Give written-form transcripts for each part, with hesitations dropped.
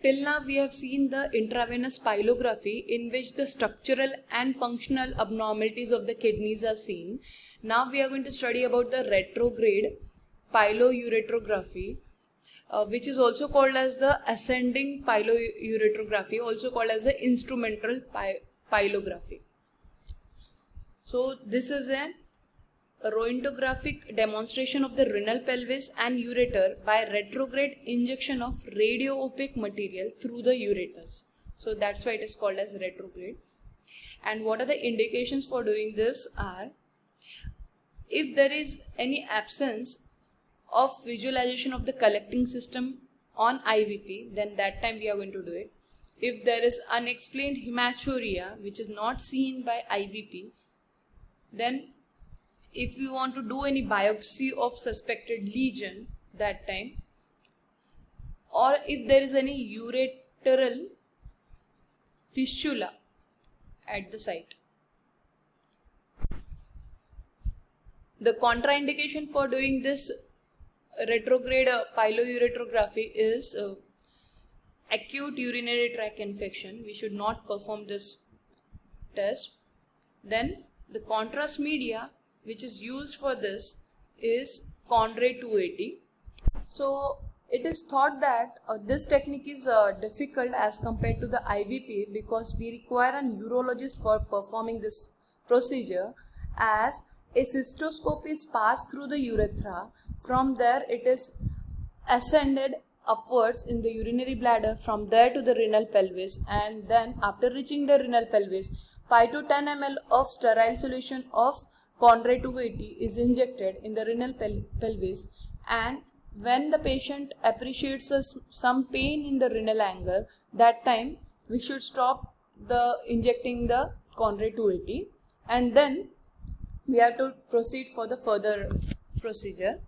Till now we have seen the intravenous pyelography, in which the structural and functional abnormalities of the kidneys are seen. Now we are going to study about the retrograde pyloureterography, which is also called as the ascending pyloureterography, also called as the instrumental pyelography. So this is a röntgenographic demonstration of the renal pelvis and ureter by retrograde injection of radio-opaque material through the ureters. So that's why it is called as retrograde. And what are the indications for doing this are, if there is any absence of visualization of the collecting system on IVP, then that time we are going to do it. If there is unexplained hematuria which is not seen by IVP, then if you want to do any biopsy of suspected lesion that time, or if there is any ureteral fistula at the site. The contraindication for doing this retrograde pyloureterography is acute urinary tract infection. We should not perform this test. Then the contrast media which is used for this is Conray 280. So it is thought that this technique is difficult as compared to the IVP, because we require a urologist for performing this procedure, as a cystoscope is passed through the urethra. From there it is ascended upwards in the urinary bladder, from there to the renal pelvis, and then after reaching the renal pelvis, 5 to 10 ml of sterile solution of Conray 280 is injected in the renal pelvis, and when the patient appreciates some pain in the renal angle, that time we should stop the injecting the Conray 280, and then we have to proceed for the further procedure.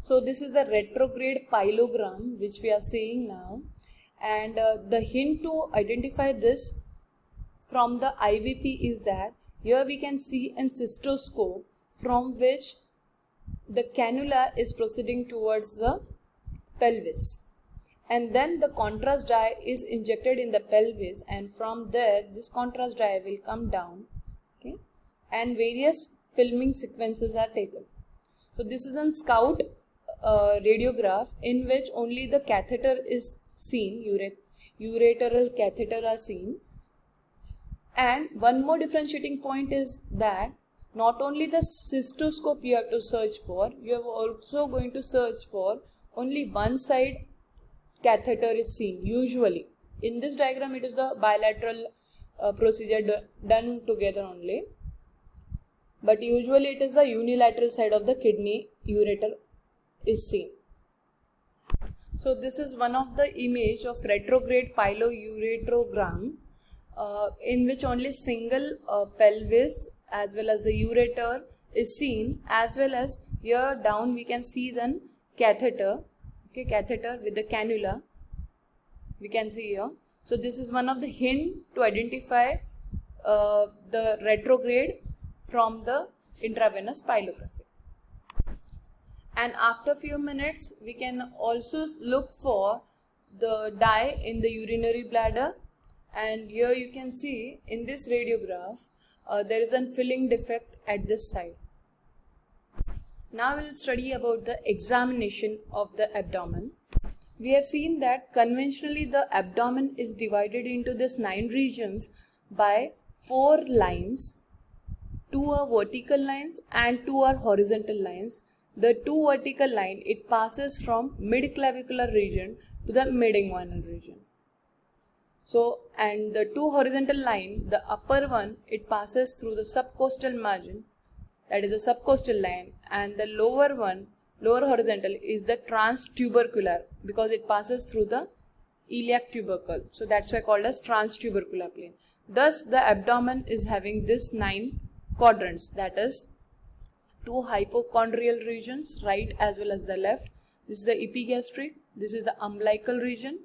So this is the retrograde pyelogram which we are seeing now, and the hint to identify this from the IVP is that here we can see a cystoscope from which the cannula is proceeding towards the pelvis, and then the contrast dye is injected in the pelvis, and from there this contrast dye will come down, okay, and various filming sequences are taken. So this is a scout radiograph in which only the catheter is seen, ureteral catheter are seen. And one more differentiating point is that not only the cystoscope you have to search for, you are also going to search for only one side catheter is seen. Usually in this diagram it is the bilateral procedure done together only, but usually it is the unilateral side of the kidney ureter is seen. So this is one of the image of retrograde pyloureterogram, in which only single pelvis as well as the ureter is seen, as well as here down we can see then catheter, okay, catheter with the cannula we can see here. So this is one of the hint to identify the retrograde from the intravenous pyelography. And after few minutes we can also look for the dye in the urinary bladder, and here you can see in this radiograph there is a filling defect at this side. Now we will study about the examination of the abdomen. We have seen that conventionally the abdomen is divided into these 9 regions by 4 lines. 2 are vertical lines and 2 are horizontal lines. The 2 vertical line, it passes from mid-clavicular region to the mid-inguinal region. So, and the 2 horizontal line, the upper one, it passes through the subcostal margin, that is a subcostal line, and the lower one, lower horizontal, is the transtubercular, because it passes through the iliac tubercle. So that's why called as transtubercular plane. Thus the abdomen is having this 9 quadrants, that is 2 hypochondrial regions, right as well as the left. This is the epigastric, this is the umbilical region,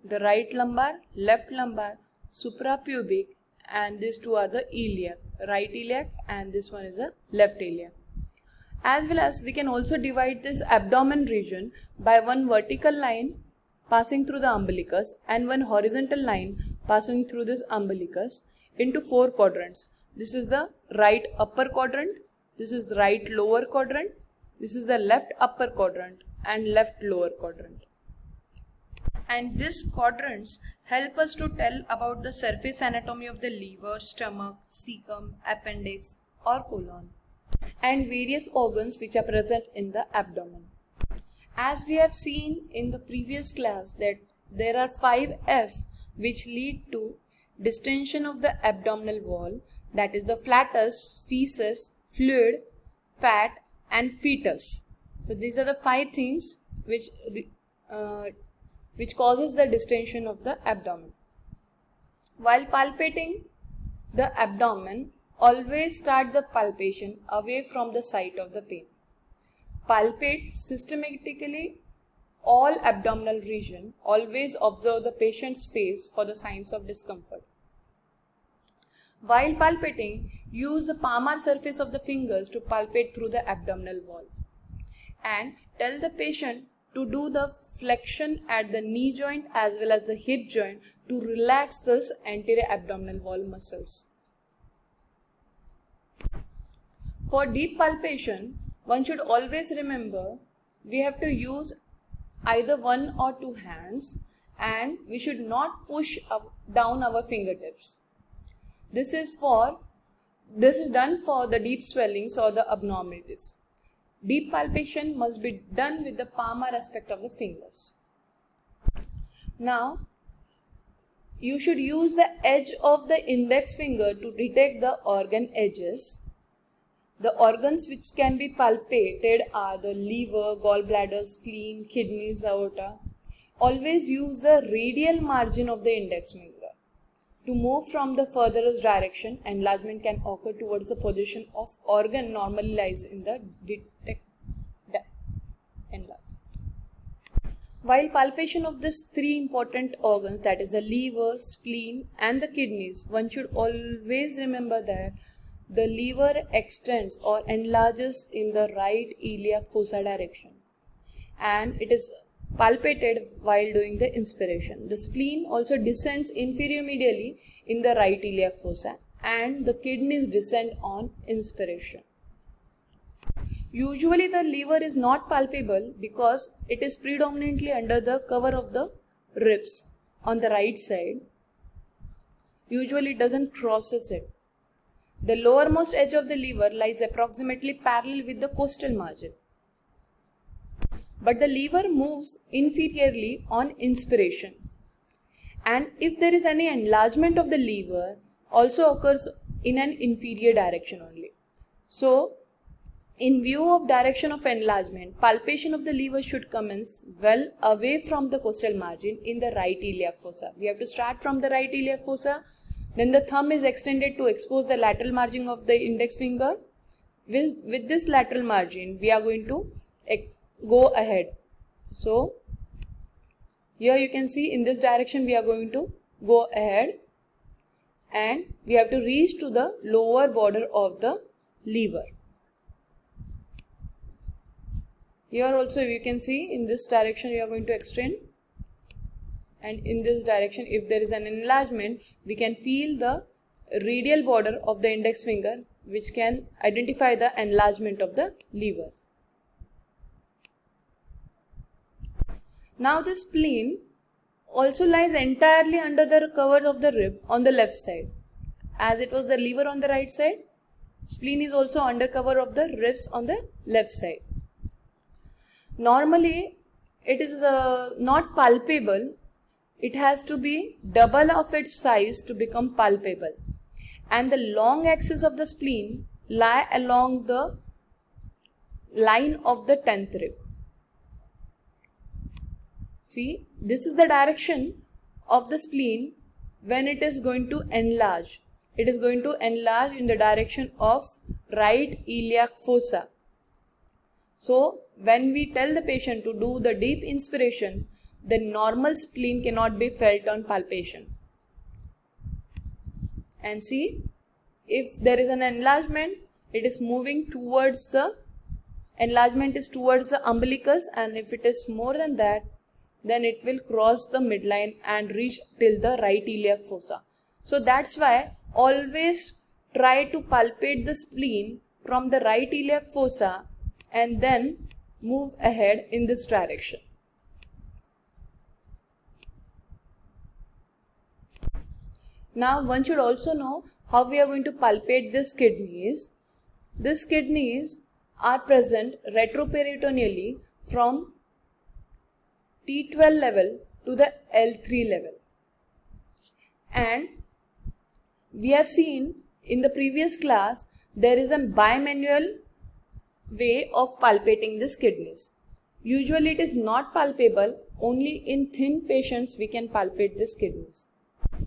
the right lumbar, left lumbar, suprapubic, and these 2 are the iliac, right iliac, and this one is the left iliac. As well as we can also divide this abdomen region by one vertical line passing through the umbilicus and one horizontal line passing through this umbilicus into 4 quadrants. This is the right upper quadrant, this is the right lower quadrant, this is the left upper quadrant and left lower quadrant. And these quadrants help us to tell about the surface anatomy of the liver, stomach, cecum, appendix or colon and various organs which are present in the abdomen. As we have seen in the previous class that there are 5 F which lead to distension of the abdominal wall, that is the flatus, feces, fluid, fat and fetus. So these are the 5 things which causes the distension of the abdomen. While palpating the abdomen, always start the palpation away from the site of the pain. Palpate systematically all abdominal region. Always observe the patient's face for the signs of discomfort. While palpating, use the palmar surface of the fingers to palpate through the abdominal wall. And tell the patient to do the flexion at the knee joint as well as the hip joint to relax this anterior abdominal wall muscles. For deep palpation, one should always remember we have to use either 1 or 2 hands and we should not push down our fingertips. This is done for the deep swellings or the abnormalities. Deep palpation must be done with the palmar aspect of the fingers. Now, you should use the edge of the index finger to detect the organ edges. The organs which can be palpated are the liver, gallbladder, spleen, kidneys, aorta. Always use the radial margin of the index finger. To move from the furthest direction, enlargement can occur towards the position of organ normally lies in the enlargement. While palpation of these 3 important organs, that is the liver, spleen and the kidneys, one should always remember that the liver extends or enlarges in the right iliac fossa direction and it is palpated while doing the inspiration. The spleen also descends inferior medially in the right iliac fossa and the kidneys descend on inspiration. Usually the liver is not palpable because it is predominantly under the cover of the ribs on the right side. Usually it doesn't crosses it. The lowermost edge of the liver lies approximately parallel with the costal margin. But the liver moves inferiorly on inspiration. And if there is any enlargement of the liver, also occurs in an inferior direction only. So, in view of direction of enlargement, palpation of the liver should commence well away from the costal margin in the right iliac fossa. We have to start from the right iliac fossa. Then the thumb is extended to expose the lateral margin of the index finger. With this lateral margin, we are going to go ahead. So, here you can see in this direction we are going to go ahead and we have to reach to the lower border of the liver. Here also you can see in this direction we are going to extend. And in this direction, if there is an enlargement, we can feel the radial border of the index finger which can identify the enlargement of the liver. Now the spleen also lies entirely under the cover of the rib on the left side. As it was the liver on the right side, spleen is also under cover of the ribs on the left side. Normally, it is not palpable. It has to be double of its size to become palpable. And the long axis of the spleen lie along the line of the 10th rib. See, this is the direction of the spleen when it is going to enlarge. It is going to enlarge in the direction of right iliac fossa. So, when we tell the patient to do the deep inspiration, the normal spleen cannot be felt on palpation. And see, if there is an enlargement, it is moving towards the enlargement is towards the umbilicus, and if it is more than that, then it will cross the midline and reach till the right iliac fossa. So that's why always try to palpate the spleen from the right iliac fossa and then move ahead in this direction. Now one should also know how we are going to palpate these kidneys. These kidneys are present retroperitoneally from T12 level to the L3 level. And we have seen in the previous class there is a bimanual way of palpating these kidneys. Usually it is not palpable, only in thin patients we can palpate these kidneys.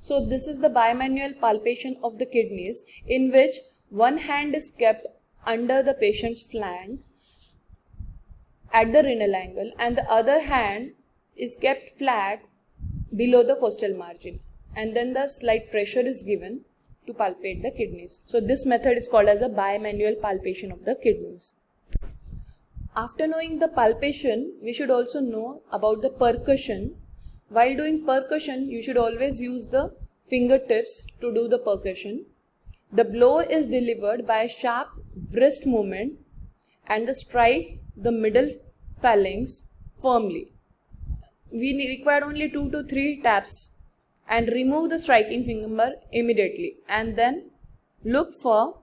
So this is the bimanual palpation of the kidneys, in which one hand is kept under the patient's flank at the renal angle and the other hand is kept flat below the costal margin, and then the slight pressure is given to palpate the kidneys. So this method is called as a bimanual palpation of the kidneys. After knowing the palpation, we should also know about the percussion. While doing percussion, you should always use the fingertips to do the percussion. The blow is delivered by a sharp wrist movement and strike the middle phalanx firmly. We require only 2 to 3 taps and remove the striking finger immediately and then look for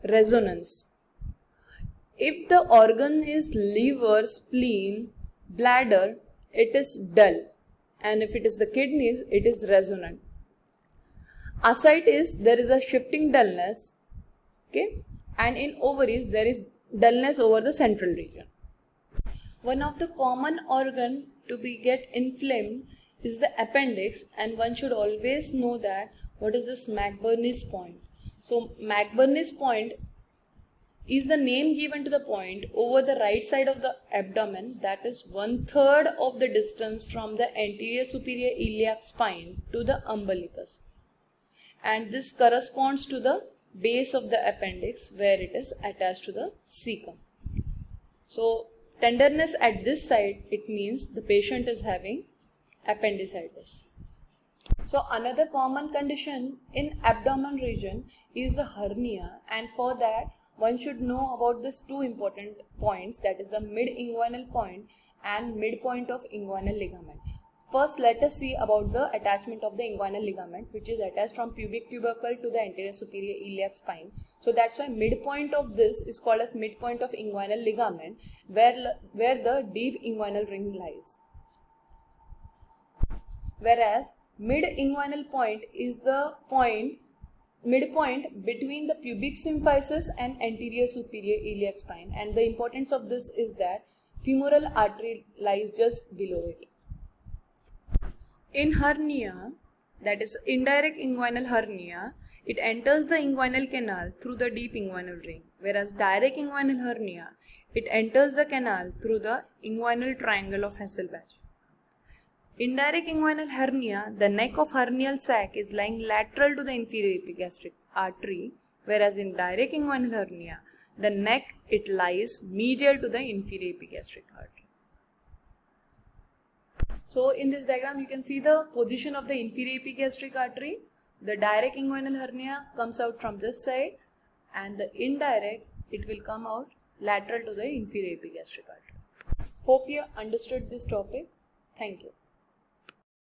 resonance. If the organ is liver, spleen, bladder, it is dull, and if it is the kidneys, it is resonant. Ascites, there is a shifting dullness, okay, and in ovaries there is dullness over the central region. One of the common organ to get inflamed is the appendix, and one should always know that what is this McBurney's point. So McBurney's point is the name given to the point over the right side of the abdomen, that is 1/3 of the distance from the anterior superior iliac spine to the umbilicus, and this corresponds to the base of the appendix where it is attached to the cecum. So tenderness at this side, it means the patient is having appendicitis. So another common condition in abdomen region is the hernia, and for that one should know about these two important points, that is the mid-inguinal point and midpoint of inguinal ligament. First, let us see about the attachment of the inguinal ligament, which is attached from pubic tubercle to the anterior superior iliac spine. So that's why midpoint of this is called as midpoint of inguinal ligament, where the deep inguinal ring lies. Whereas mid-inguinal point is the midpoint between the pubic symphysis and anterior superior iliac spine, and the importance of this is that femoral artery lies just below it. In hernia, that is indirect inguinal hernia, it enters the inguinal canal through the deep inguinal ring, whereas direct inguinal hernia, it enters the canal through the inguinal triangle of Hasselbalch. Indirect inguinal hernia, the neck of hernial sac is lying lateral to the inferior epigastric artery, whereas in direct inguinal hernia, the neck, it lies medial to the inferior epigastric artery. So in this diagram you can see the position of the inferior epigastric artery. The direct inguinal hernia comes out from this side, and the indirect, it will come out lateral to the inferior epigastric artery. Hope you understood this topic. Thank you.